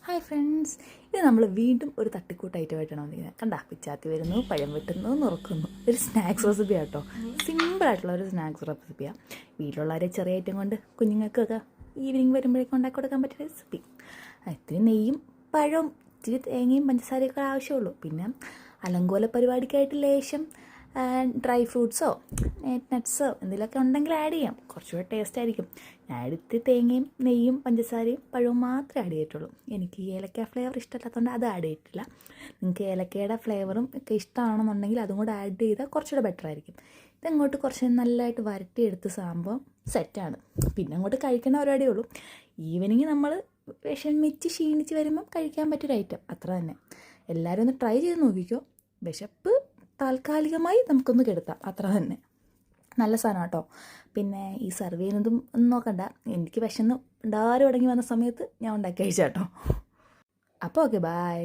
Hi friends, ഇത് നമ്മൾ വീണ്ടും ഒരു തട്ടിക്കൂട്ട് ഐറ്റമായിട്ടാണ് വന്നിരിക്കുന്നത്. കണ്ടാ, പിച്ചാത്തി വരുന്നു, പഴം വെട്ടുന്നു, നുറുക്കുന്നു. ഒരു സ്നാക്സ് റെസിപ്പി ആട്ടോ. സിമ്പിളായിട്ടുള്ള ഒരു സ്നാക്സ് റെസിപ്പിയാണ്. വീട്ടിലുള്ളവരെ ചെറിയ ഐറ്റം കൊണ്ട് കുഞ്ഞുങ്ങൾക്കൊക്കെ ഈവനിങ് വരുമ്പോഴേക്കും ഉണ്ടാക്കി കൊടുക്കാൻ പറ്റിയ റെസിപ്പി. ഇത്തിരി നെയ്യും പഴവും ഇത്തിരി തേങ്ങയും പഞ്ചസാരയൊക്കെ ആവശ്യമുള്ളൂ. പിന്നെ അലങ്കോല പരിപാടിക്കായിട്ട് ലേശം ഡ്രൈ ഫ്രൂട്ട്സോ നട്ട്സോ എന്തെങ്കിലുമൊക്കെ ഉണ്ടെങ്കിൽ ആഡ് ചെയ്യാം. കുറച്ചുകൂടെ ടേസ്റ്റ് ആയിരിക്കും. ഞാൻ എടുത്ത് തേങ്ങയും നെയ്യും പഞ്ചസാരയും പഴവും മാത്രമേ ആഡ് ചെയ്തിട്ടുള്ളൂ. എനിക്ക് ഏലക്ക ഫ്ലേവർ ഇഷ്ടമില്ലാത്തതുകൊണ്ട് അത് ആഡ് ചെയ്തിട്ടില്ല. നിങ്ങൾക്ക് ഏലക്കയുടെ ഫ്ലേവറും ഒക്കെ ഇഷ്ടമാണെന്നുണ്ടെങ്കിൽ അതും കൂടെ ആഡ് ചെയ്താൽ കുറച്ചുകൂടെ ബെറ്റർ ആയിരിക്കും. ഇതങ്ങോട്ട് കുറച്ച് നല്ലതായിട്ട് വരട്ടിയെടുത്ത് സംഭവം സെറ്റാണ്. പിന്നെ അങ്ങോട്ട് കഴിക്കുന്ന പരിപാടിയേ ഉള്ളൂ. ഈവനിങ് നമ്മൾ വിഷമിച്ച് ക്ഷീണിച്ച് വരുമ്പം കഴിക്കാൻ പറ്റിയൊരു ഐറ്റം അത്ര തന്നെ. എല്ലാവരും ഒന്ന് ട്രൈ ചെയ്ത് നോക്കിക്കോ. വിശപ്പ് താൽക്കാലികമായി നമുക്കൊന്ന് കെടുത്താം, അത്ര തന്നെ. നല്ല സാധനം കേട്ടോ. പിന്നെ ഈ സെർവ് ചെയ്യുന്നതും ഒന്നും നോക്കണ്ട. എനിക്ക് വിശന്ന് ഉണ്ടാരും തുടങ്ങി വന്ന സമയത്ത് ഞാൻ ഉണ്ടാക്കി കഴിച്ചാട്ടോ. അപ്പോൾ ഓക്കെ, ബൈ.